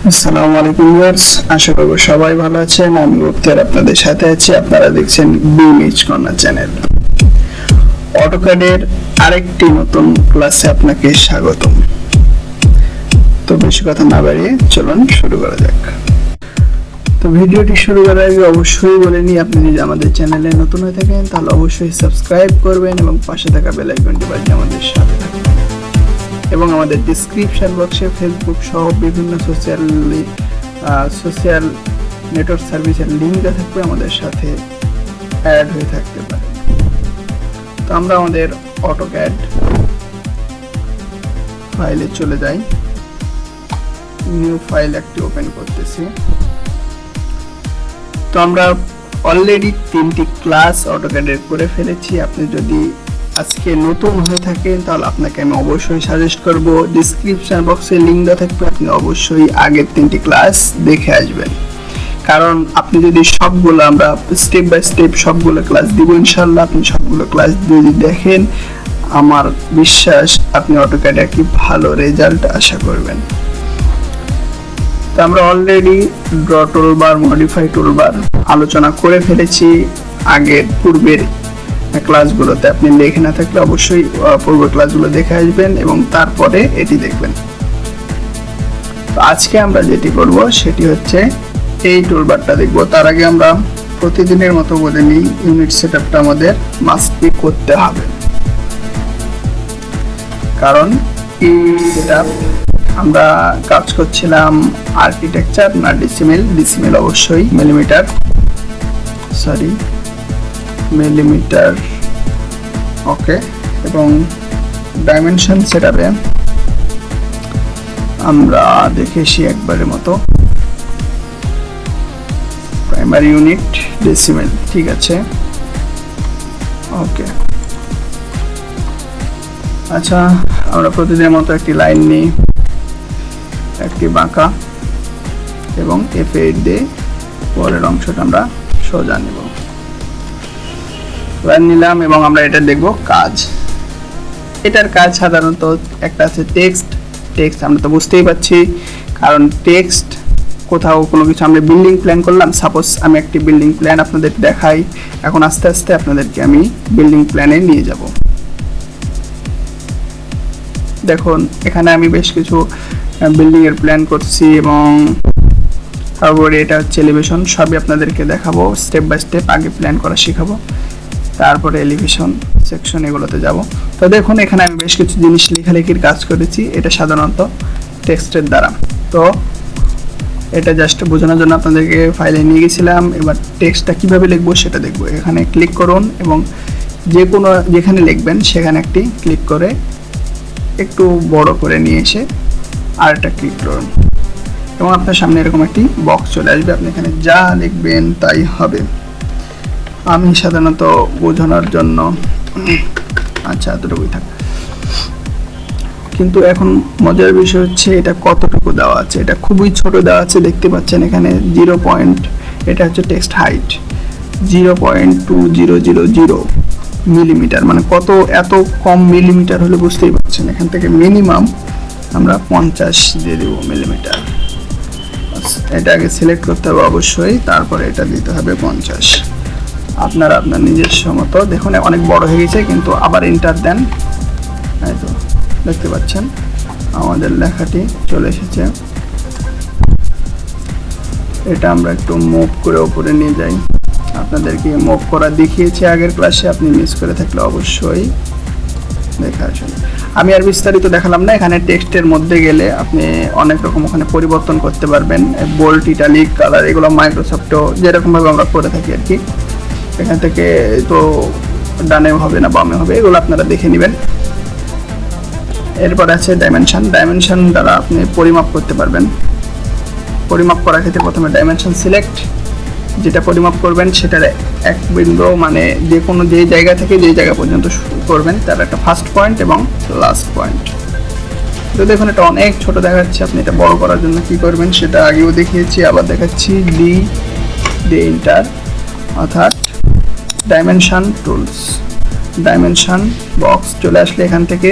আসসালামু আলাইকুম ভিউয়ার্স, আশা করব সবাই ভালো আছেন। আমি উত্তর আপনাদের সাথে আছি। আপনারা দেখছেন এমএইচ কর্নার চ্যানেল। অটোক্যাডের আরেকটি নতুন ক্লাসে আপনাকে স্বাগতম। তো বেশি কথা না বাড়িয়ে চলুন শুরু করা যাক। তো ভিডিওটি শুরু করার আগে অবশ্যই বলে নিই, আপনি যদি আমাদের চ্যানেলে নতুন হয়ে থাকেন তাহলে অবশ্যই সাবস্ক্রাইব করবেন এবং পাশে থাকা বেল আইকনটি বাজিয়ে আমাদের সাথে থাকবেন। এবং আমাদের ডেসক্রিপশন বক্সে ফেসবুক সহ বিভিন্ন সোশ্যাল নেটওয়ার্ক সার্ভিসের লিঙ্ক দেওয়া থাকবে, আমাদের সাথে অ্যাড হয়ে থাকতে পারে। তো আমরা আমাদের অটোক্যাড ফাইলে চলে যাই। নিউ ফাইল একটি ওপেন করতেছি। তো আমরা অলরেডি 3টি ক্লাস অটোক্যাডের করে ফেলেছি। আপনি যদি আজকে নতুন হয়ে থাকেন তাহলে আপনাকে আমি অবশ্যই সাজেস্ট করব, ডেসক্রিপশন বক্সে লিঙ্ক দেওয়া থাকবে, আপনি অবশ্যই আগের 3টি ক্লাস দেখে আসবেন। কারণ আপনি যদি সবগুলো, আমরা স্টেপ বাই স্টেপ সবগুলো ক্লাস দিব ইনশাআল্লাহ, আপনি সবগুলো ক্লাস যদি দেখেন আমার বিশ্বাস আপনি অটোক্যাডে একটি ভালো রেজাল্ট আশা করবেন। তো আমরা already draw toolbar, modify toolbar আলোচনা করে ফেলেছি আগের পূর্বের ক্লাসগুলোতে। আপনি দেখে না থাকলে অবশ্যই পূর্বের ক্লাসগুলো দেখে আসবেন এবং তারপরে এটি দেখবেন। তো আজকে আমরা যেটি করব সেটি হচ্ছে এই টুলবারটা দেখব। তার আগে আমরা প্রতিদিনের মতো বলে নিই, ইউনিট সেটআপটা আমাদের মাস্ট বি করতে হবে। কারণ ইউনিট সেটআপ আমরা কাজ করছিলাম আর্কিটেকচার না ডিসিমেল অবশ্যই মিলিমিটার ওকে। এবং ডাইমেনশন সেটআপে আমরা দেখেছি একবারের মতো প্রাইমারি ইউনিট ডেসিমেল, ঠিক আছে ওকে। আচ্ছা, আমরা প্রতিদিনের মতো একটি লাইন নিই, একটি বাঁকা এবং F8 দিয়ে পরের অংশটা আমরা সোজা নেব। লাইন নিলাম এবং আমরা এটা দেখব কাজ। এটার কাজ সাধারণত একটা আছে টেক্সট আমরা তো বুঝতেই পারছি, কারণ টেক্সট কোথাও কোনো কিছু আমরা বিল্ডিং প্ল্যান করলাম, সাপোজ আমি একটি বিল্ডিং প্ল্যান আপনাদের দেখাই। এখন আস্তে আস্তে আপনাদেরকে আমি বিল্ডিং প্ল্যানে নিয়ে যাব। দেখুন এখানে আমি বেশ কিছু বিল্ডিং এর প্ল্যান করছি এবং তারপরে এটা হচ্ছে এলিভেশন, সবই আপনাদেরকে দেখাবো স্টেপ বাই স্টেপ। আগে প্ল্যান করা শেখাবো, তারপরে এলিভেশন সেকশন এগুলোতে যাব। তো দেখুন এখানে আমি বেশ কিছু জিনিস লেখালেখির কাজ করেছি, এটা সাধারণত টেক্সটের দ্বারা। তো এটা জাস্ট বোঝানোর জন্য আপনাদেরকে ফাইলে নিয়ে গেছিলাম। এবার টেক্সটটা কিভাবে লিখবো সেটা দেখবো। এখানে ক্লিক করুন এবং যেখানে লিখবেন সেখানে একটি ক্লিক করে একটু বড় করে নিয়ে এসে আরেকটা ক্লিক করুন এবং আপনার সামনে এরকম একটি বক্স চলে আসবে। আপনি এখানে যা লিখবেন তাই হবে। আমি সাধারণত বোঝানোর জন্য আচ্ছা এতটুকুই থাক। কিন্তু এখন মজার বিষয় হচ্ছে এটা কতটুকু দেওয়া আছে। এটা খুবই ছোট দেওয়া আছে, দেখতে পাচ্ছেন এখানে 0. এটা হচ্ছে টেক্সট হাইট 0.2000 মিলিমিটার, মানে এত কম মিলিমিটার হলে বুঝতেই পারছেন। এখান থেকে মিনিমাম আমরা 50 দিয়ে দেব মিলিমিটার। এটা আগে সিলেক্ট করতে হবে অবশ্যই, তারপরে এটা দিতে হবে 50। আপনারা আপনার নিজস্ব মতো দেখুন অনেক বড় হয়ে গেছে, কিন্তু আবার এন্টার দেন, এই তো দেখতে পাচ্ছেন আমাদের লেখাটি চলে এসেছে। এটা আমরা একটু মুভ করে উপরে নিয়ে যাই। আপনাদেরকে মুভ করা দেখিয়েছি আগের ক্লাসে, আপনি মিস করে থাকলে অবশ্যই দেখে আসুন। আমি আর বিস্তারিত দেখালাম না। এখানে টেক্সটের মধ্যে গেলে আপনি অনেক রকম ওখানে পরিবর্তন করতে পারবেন, বোল্ড, ইটালিক, কালার, এগুলো মাইক্রোসফটও যেরকমভাবে আমরা করে থাকি আর কি। এখান থেকে তো ডানে হবে না বামে হবে, এগুলো আপনারা দেখে নেবেন। এরপর আছে ডাইমেনশন দ্বারা আপনি পরিমাপ করতে পারবেন। পরিমাপ করার ক্ষেত্রে প্রথমে ডাইমেনশন সিলেক্ট, যেটা পরিমাপ করবেন সেটার এক বিন্দু, মানে যে জায়গা থেকে যে জায়গা পর্যন্ত শুরু করবেন তার একটা ফার্স্ট পয়েন্ট এবং লাস্ট পয়েন্ট। তো দেখুন এটা অনেক ছোট দেখাচ্ছে। আপনি এটা বড় করার জন্য কি করবেন সেটা আগেও দেখিয়েছি, আবার দেখাচ্ছি। ডি এন্টার, অর্থাৎ ডাইমেনশন টুলস, ডাইমেনশন বক্স চলে আসলে এখান থেকে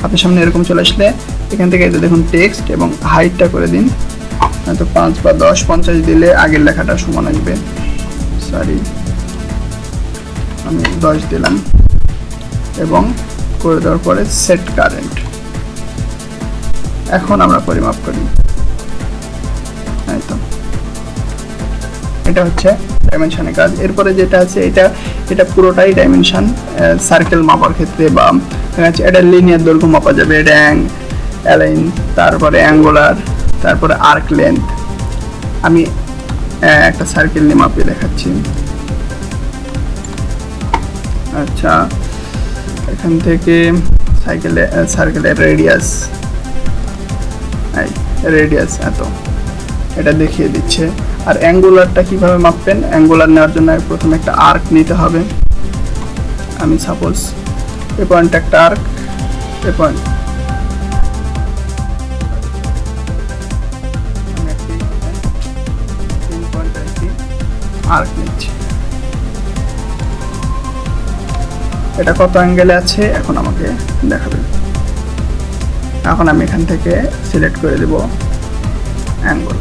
আপনার সামনে এরকম চলে আসলে এখান থেকে দেখুন টেক্সট এবং হাইটটা করে দিন হয়তো 5 বা 10 50 দিলে আগের লেখাটা সমান আসবে। সরি, আমি 10 দিলাম এবং করে দেওয়ার পরে সেট কারেন্ট। এখন আমরা পরিমাপ করি। তো এটা হচ্ছে ডাইমেনশনের কাজ। এরপরে যেটা আছে এটা পুরোটাই ডাইমেনশন সার্কেল মাপার ক্ষেত্রে, বা এটা লিনিয়ার দৈর্ঘ্য মাপা যাবে, এটা অ্যালাইন, তারপরে অ্যাঙ্গুলার, তারপরে আর্ক লেন্থ। আমি একটা সার্কেল নিয়ে মাপিয়ে দেখাচ্ছি। আচ্ছা, এখান থেকে সার্কেলের রেডিয়াস এত, এটা দেখিয়ে দিচ্ছে। আর অ্যাঙ্গুলারটা কিভাবে মাপবেন? অ্যাঙ্গুলার নেওয়ার জন্য প্রথমে একটা আর্ক নিতে হবে। আমি সাপোজ এ পয়েন্ট একটা আর্ক, এ পয়েন্ট আর্ক নিচ্ছি। এটা কত অ্যাঙ্গেলে আছে এখন আমাকে দেখাবে। এখন আমি এখান থেকে সিলেক্ট করে দেব অ্যাঙ্গেল।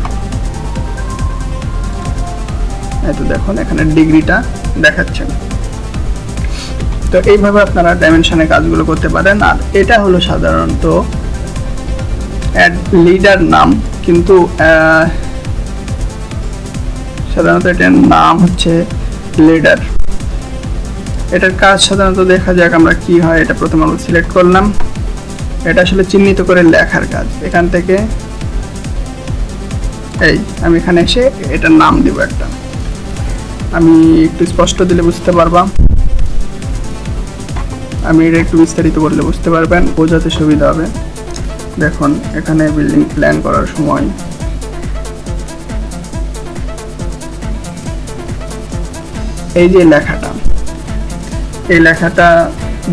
এই তো দেখুন এখানে ডিগ্রিটা দেখাচ্ছে। তো এইভাবে আপনারা ডাইমেনশনের কাজগুলো করতে পারেন। আর এটা হলো সাধারণত লিডার নাম, কিন্তু সাধারণত এটার নাম হচ্ছে লিডার। এটার কাজ সাধারণত দেখা যাক আমরা কি হয়। এটা প্রথমে আমরা সিলেক্ট করলাম, এটা আসলে চিহ্নিত করে লেখার কাজ। এখান থেকে আমি এখানে এসে এটার নাম দিব একটা। আমি একটু স্পষ্ট দিলে বুঝতে পারবা, আমি এটা একটু বিস্তারিত করলে বুঝতে পারবেন, বোঝাতে সুবিধা হবে। দেখুন এখানে বিল্ডিং প্ল্যান করার সময় এই যে লেখাটা, এই লেখাটা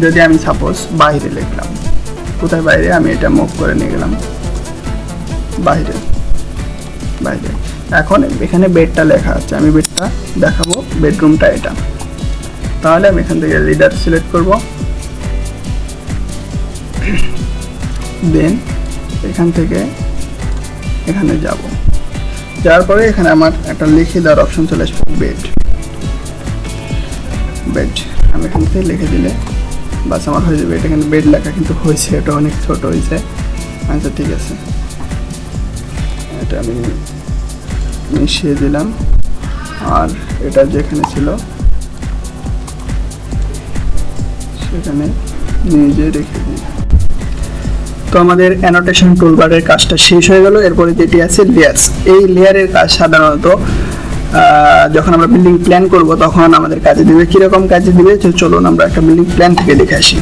যদি আমি সাপোজ বাইরে লিখলাম, কোথায় বাইরে, আমি এটা মুভ করে নিয়ে গেলাম বাইরে। এখন এখানে বেডটা লেখা আছে, আমি বেডটা দেখাবো, বেডরুমটা এটা। তাহলে আমি এখান থেকে লিডার সিলেক্ট করব, দেন এখান থেকে এখানে যাব। যাওয়ার পরে এখানে আমার একটা লিখে দেওয়ার অপশন চলে আসবে, বেড। আমি এখান থেকে লিখে দিলে বাস আমার হয়ে যাবে। এটা কিন্তু বেড লেখা কিন্তু হয়েছে, এটা অনেক ছোট হয়েছে। আচ্ছা ঠিক আছে, এটা আমি মিশিয়ে দিলাম। আর এটা যেখানে ছিল সেখানে নিজে রেখে দিই। তো আমাদের অ্যানোটেশন টুলবারের কাজটা শেষ হয়ে গেল। এরপরে যেটি আছে লেয়ার্স। এই লেয়ারের কাজ সাধারণত যখন আমরা বিল্ডিং প্ল্যান করব তখন আমাদের কাজে দিবে। কীরকম কাজে দিবে চলুন আমরা একটা বিল্ডিং প্ল্যান থেকে দেখে আসি।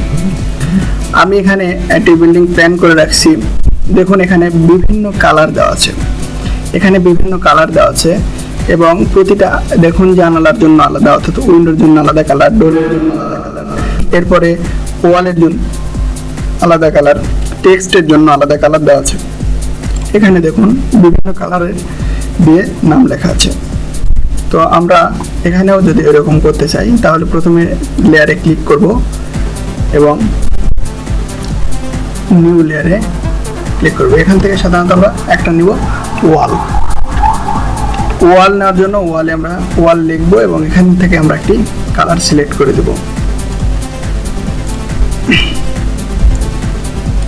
আমি এখানে একটি বিল্ডিং প্ল্যান করে রাখছি। দেখুন এখানে বিভিন্ন কালার দেওয়া আছে, এবং প্রতিটা দেখুন জানালার জন্য আলাদা, অর্থাৎ উইন্ডোর জন্য আলাদা কালার, ডোরের জন্য আলাদা কালার, এরপরে ওয়ালের জন্য আলাদা কালার, টেক্সটের জন্য আলাদা কালার দেওয়া আছে। এখানে দেখুন বিভিন্ন কালারের দিয়ে নাম লেখা আছে। তো আমরা এখানেও যদি এরকম করতে চাই তাহলে প্রথমে লেয়ারে ক্লিক করব এবং নিউ লেয়ারে ক্লিক করব। এখান থেকে সাধারণত আমরা একটা নিব ওয়াল নেওয়ার জন্য ওয়ালে আমরা ওয়াল লিখবো এবং এখান থেকে আমরা একটি কালার সিলেক্ট করে দেব,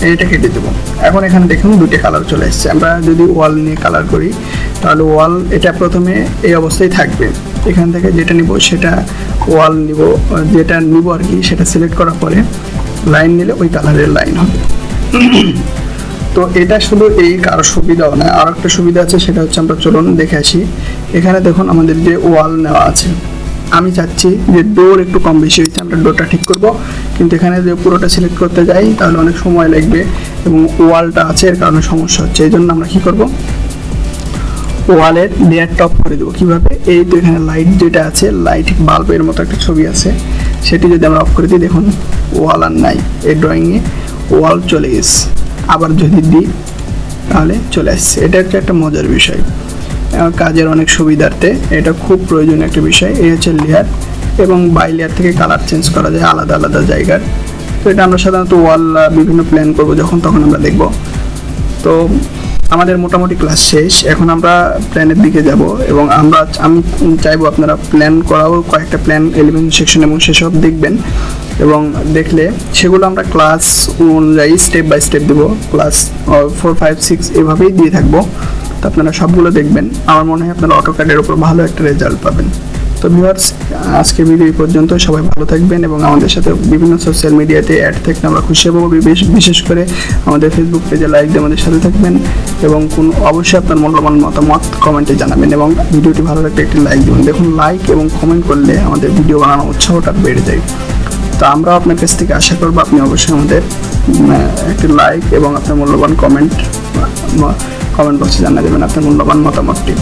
এইটা কেটে দেবো। এখন এখানে দেখুন দুটো কালার চলে এসছে। আমরা যদি ওয়াল নিয়ে কালার করি তাহলে ওয়াল এটা প্রথমে এই অবস্থায় থাকবে। এখান থেকে যেটা নিব সেটা ওয়াল নিব, যেটা নিব আর কি সেটা সিলেক্ট করার পরে লাইন নিলে ওই কালারের লাইন হবে। তো এটা শুধু এই কারো সুবিধাও না, আর একটা সুবিধা আছে, সেটা হচ্ছে আমরা চলুন দেখে আসি। এখানে দেখুন আমাদের যে ওয়াল নেওয়া আছে, আমি চাচ্ছি যে ডোর একটু কম বেশি হয়েছে, আমরা ডোরটা ঠিক করব। কিন্তু এখানে যে পুরোটা সিলেক্ট করতে যাই তাহলে অনেক সময় লাগবে এবং ওয়ালটা আছে এর কারণে সমস্যা হচ্ছে। এই জন্য আমরা কি করব, ওয়ালের লেয়ার টপ করে দেবো। কিভাবে, এই তো এখানে লাইট যেটা আছে, লাইট বাল্বের মতো একটা ছবি আছে, সেটি যদি আমরা অফ করে দিই দেখুন ওয়াল আর নাই, এই ড্রয়িংয়ে ওয়াল চলে গেছে। আবার যদি দিই তাহলে চলে আসছে। এটা হচ্ছে একটা মজার বিষয়, কাজের অনেক সুবিধার্থে এটা খুব প্রয়োজনীয় একটা বিষয়। এই হচ্ছে লেয়ার, এবং বাই লেয়ার থেকে কালার চেঞ্জ করা যায় আলাদা আলাদা জায়গার। তো এটা আমরা সাধারণত ওয়াল বিভিন্ন প্ল্যান করব যখন তখন আমরা দেখব। তো আমাদের মোটামুটি ক্লাস শেষ, এখন আমরা প্ল্যানের দিকে যাব এবং আমি চাইবো আপনারা প্ল্যান করাও কয়েকটা প্ল্যান এলিমেন্ট সেকশন এবং সেসব দেখবেন এবং দেখলে সেগুলো আমরা ক্লাস অনুযায়ী স্টেপ বাই স্টেপ দেবো, ক্লাস 4, 5, 6 এভাবেই দিয়ে থাকবো। তো আপনারা সবগুলো দেখবেন, আমার মনে হয় আপনারা অটোক্যাডের উপর ভালো একটা রেজাল্ট পাবেন। তো ভিউয়ার্স, আজকের ভিডিও এই পর্যন্ত। সবাই ভালো থাকবেন এবং আমাদের সাথে বিভিন্ন সোশ্যাল মিডিয়াতে অ্যাড থাকলে আমরা খুশি হবো। বিশেষ করে আমাদের ফেসবুক পেজে লাইক দিয়ে আমাদের সাথে থাকবেন এবং অবশ্যই আপনার মূল্যবান মতামত কমেন্টে জানাবেন এবং ভিডিওটি ভালো লাগলে একটি লাইক দেবেন। দেখুন, লাইক এবং কমেন্ট করলে আমাদের ভিডিও বানানোর উৎসাহটা বেড়ে যায়। তো আমরাও আপনার কাছ থেকে আশা করবো আপনি অবশ্যই আমাদের একটি লাইক এবং আপনার মূল্যবান কমেন্ট বক্সে জানিয়ে দেবেন আপনার মূল্যবান মতামতটি।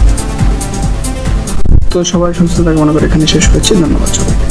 তো সবাই সুস্থ থাকবেন মনে করে এখানে শেষ করছি। ধন্যবাদ সবাইকে।